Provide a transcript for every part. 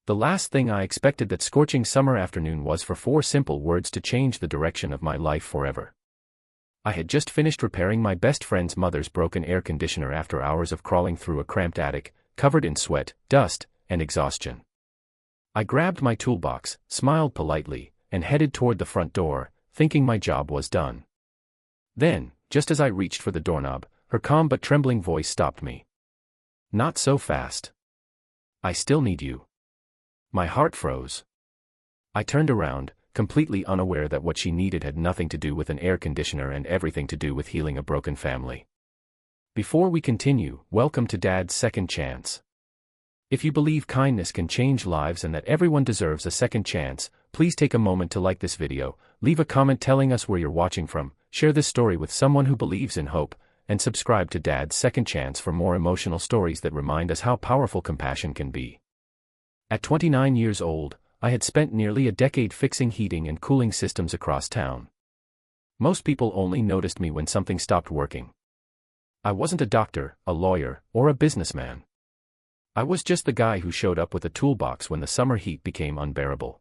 The last thing I expected that scorching summer afternoon was for 4 simple words to change the direction of my life forever. I had just finished repairing my best friend's mother's broken air conditioner after hours of crawling through a cramped attic, covered in sweat, dust, and exhaustion. I grabbed my toolbox, smiled politely, and headed toward the front door, thinking my job was done. Then, just as I reached for the doorknob, her calm but trembling voice stopped me. "Not so fast. I still need you." My heart froze. I turned around, completely unaware that what she needed had nothing to do with an air conditioner and everything to do with healing a broken family. Before we continue, welcome to Dad's Second Chance. If you believe kindness can change lives and that everyone deserves a second chance, please take a moment to like this video, leave a comment telling us where you're watching from, share this story with someone who believes in hope, and subscribe to Dad's Second Chance for more emotional stories that remind us how powerful compassion can be. At 29 years old, I had spent nearly a decade fixing heating and cooling systems across town. Most people only noticed me when something stopped working. I wasn't a doctor, a lawyer, or a businessman. I was just the guy who showed up with a toolbox when the summer heat became unbearable.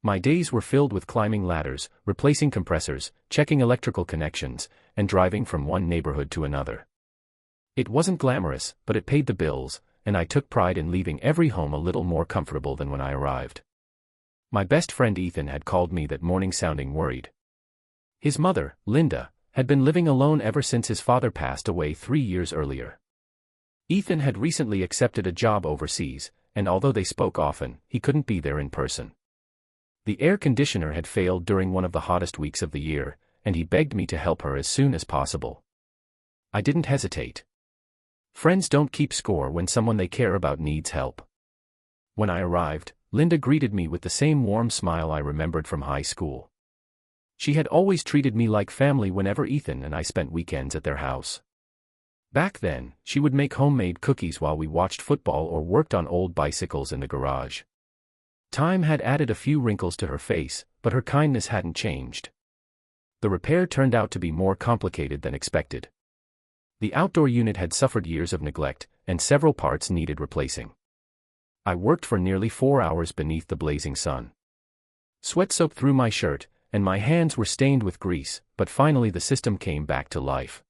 My days were filled with climbing ladders, replacing compressors, checking electrical connections, and driving from one neighborhood to another. It wasn't glamorous, but it paid the bills, and I took pride in leaving every home a little more comfortable than when I arrived. My best friend Ethan had called me that morning sounding worried. His mother, Linda, had been living alone ever since his father passed away 3 years earlier. Ethan had recently accepted a job overseas, and although they spoke often, he couldn't be there in person. The air conditioner had failed during one of the hottest weeks of the year, and he begged me to help her as soon as possible. I didn't hesitate. Friends don't keep score when someone they care about needs help. When I arrived, Linda greeted me with the same warm smile I remembered from high school. She had always treated me like family whenever Ethan and I spent weekends at their house. Back then, she would make homemade cookies while we watched football or worked on old bicycles in the garage. Time had added a few wrinkles to her face, but her kindness hadn't changed. The repair turned out to be more complicated than expected. The outdoor unit had suffered years of neglect, and several parts needed replacing. I worked for nearly 4 hours beneath the blazing sun. Sweat soaked through my shirt, and my hands were stained with grease, but finally the system came back to life.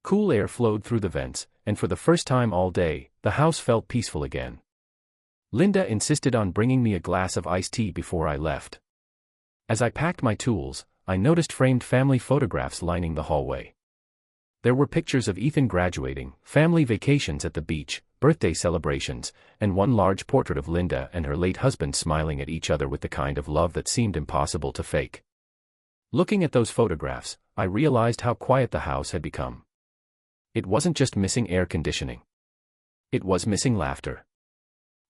Cool air flowed through the vents, and for the first time all day, the house felt peaceful again. Linda insisted on bringing me a glass of iced tea before I left. As I packed my tools, I noticed framed family photographs lining the hallway. There were pictures of Ethan graduating, family vacations at the beach, birthday celebrations, and one large portrait of Linda and her late husband smiling at each other with the kind of love that seemed impossible to fake. Looking at those photographs, I realized how quiet the house had become. It wasn't just missing air conditioning. It was missing laughter.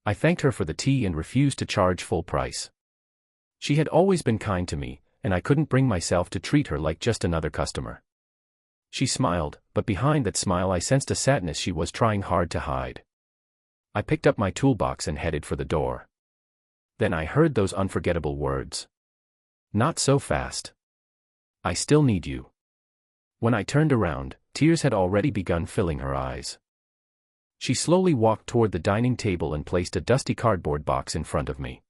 I thanked her for the tea and refused to charge full price. She had always been kind to me, and I couldn't bring myself to treat her like just another customer. She smiled, but behind that smile I sensed a sadness she was trying hard to hide. I picked up my toolbox and headed for the door. Then I heard those unforgettable words. "Not so fast. I still need you." When I turned around, tears had already begun filling her eyes. She slowly walked toward the dining table and placed a dusty cardboard box in front of me.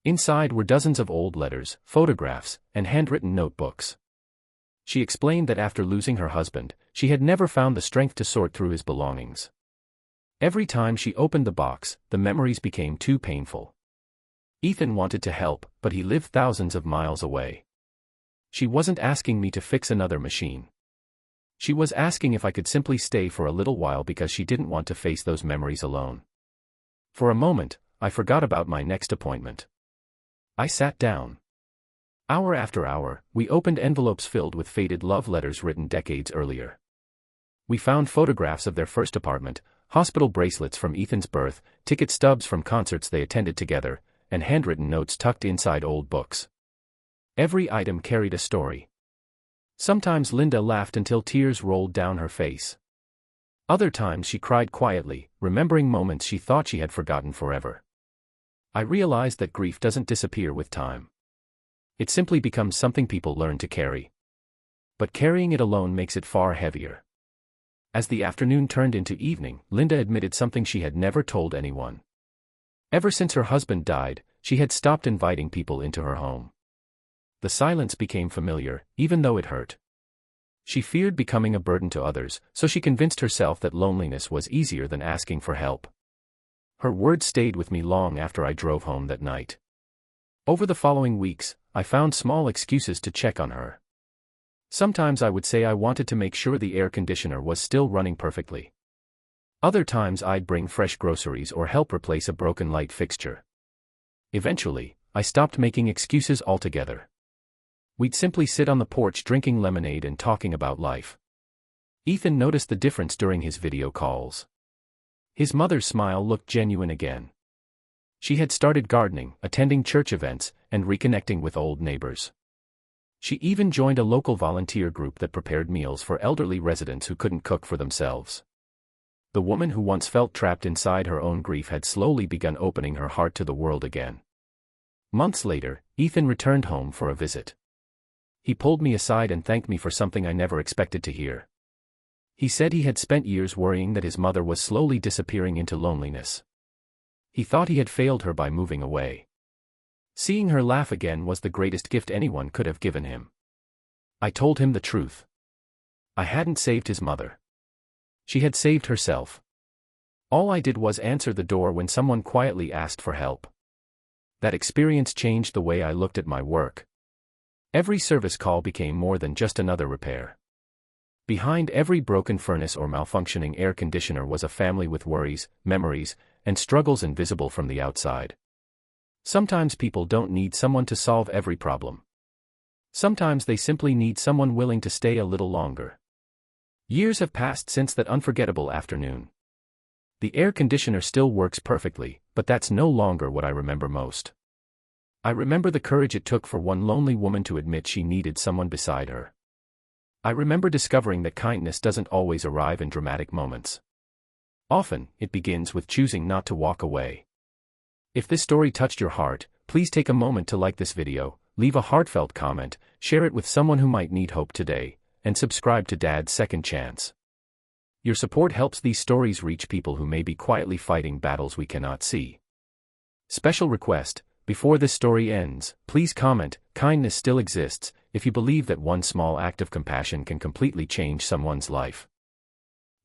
Inside were dozens of old letters, photographs, and handwritten notebooks. She explained that after losing her husband, she had never found the strength to sort through his belongings. Every time she opened the box, the memories became too painful. Ethan wanted to help, but he lived thousands of miles away. She wasn't asking me to fix another machine. She was asking if I could simply stay for a little while because she didn't want to face those memories alone. For a moment, I forgot about my next appointment. I sat down. Hour after hour, we opened envelopes filled with faded love letters written decades earlier. We found photographs of their first apartment, hospital bracelets from Ethan's birth, ticket stubs from concerts they attended together, and handwritten notes tucked inside old books. Every item carried a story. Sometimes Linda laughed until tears rolled down her face. Other times she cried quietly, remembering moments she thought she had forgotten forever. I realized that grief doesn't disappear with time. It simply becomes something people learn to carry. But carrying it alone makes it far heavier. As the afternoon turned into evening, Linda admitted something she had never told anyone. Ever since her husband died, she had stopped inviting people into her home. The silence became familiar, even though it hurt. She feared becoming a burden to others, so she convinced herself that loneliness was easier than asking for help. Her words stayed with me long after I drove home that night. Over the following weeks, I found small excuses to check on her. Sometimes I would say I wanted to make sure the air conditioner was still running perfectly. Other times I'd bring fresh groceries or help replace a broken light fixture. Eventually, I stopped making excuses altogether. We'd simply sit on the porch drinking lemonade and talking about life. Ethan noticed the difference during his video calls. His mother's smile looked genuine again. She had started gardening, attending church events, and reconnecting with old neighbors. She even joined a local volunteer group that prepared meals for elderly residents who couldn't cook for themselves. The woman who once felt trapped inside her own grief had slowly begun opening her heart to the world again. Months later, Ethan returned home for a visit. He pulled me aside and thanked me for something I never expected to hear. He said he had spent years worrying that his mother was slowly disappearing into loneliness. He thought he had failed her by moving away. Seeing her laugh again was the greatest gift anyone could have given him. I told him the truth. I hadn't saved his mother. She had saved herself. All I did was answer the door when someone quietly asked for help. That experience changed the way I looked at my work. Every service call became more than just another repair. Behind every broken furnace or malfunctioning air conditioner was a family with worries, memories, and struggles invisible from the outside. Sometimes people don't need someone to solve every problem. Sometimes they simply need someone willing to stay a little longer. Years have passed since that unforgettable afternoon. The air conditioner still works perfectly, but that's no longer what I remember most. I remember the courage it took for one lonely woman to admit she needed someone beside her. I remember discovering that kindness doesn't always arrive in dramatic moments. Often, it begins with choosing not to walk away. If this story touched your heart, please take a moment to like this video, leave a heartfelt comment, share it with someone who might need hope today, and subscribe to Dad's Second Chance. Your support helps these stories reach people who may be quietly fighting battles we cannot see. Special request: before this story ends, please comment, "Kindness still exists," if you believe that one small act of compassion can completely change someone's life.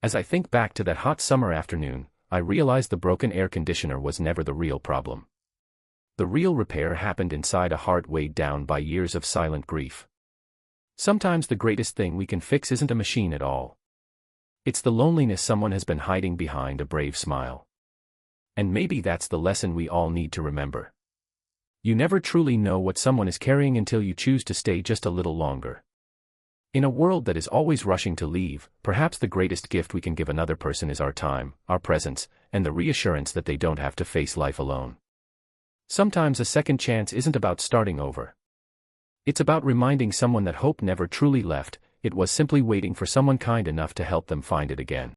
As I think back to that hot summer afternoon, I realize the broken air conditioner was never the real problem. The real repair happened inside a heart weighed down by years of silent grief. Sometimes the greatest thing we can fix isn't a machine at all. It's the loneliness someone has been hiding behind a brave smile. And maybe that's the lesson we all need to remember. You never truly know what someone is carrying until you choose to stay just a little longer. In a world that is always rushing to leave, perhaps the greatest gift we can give another person is our time, our presence, and the reassurance that they don't have to face life alone. Sometimes a second chance isn't about starting over. It's about reminding someone that hope never truly left, it was simply waiting for someone kind enough to help them find it again.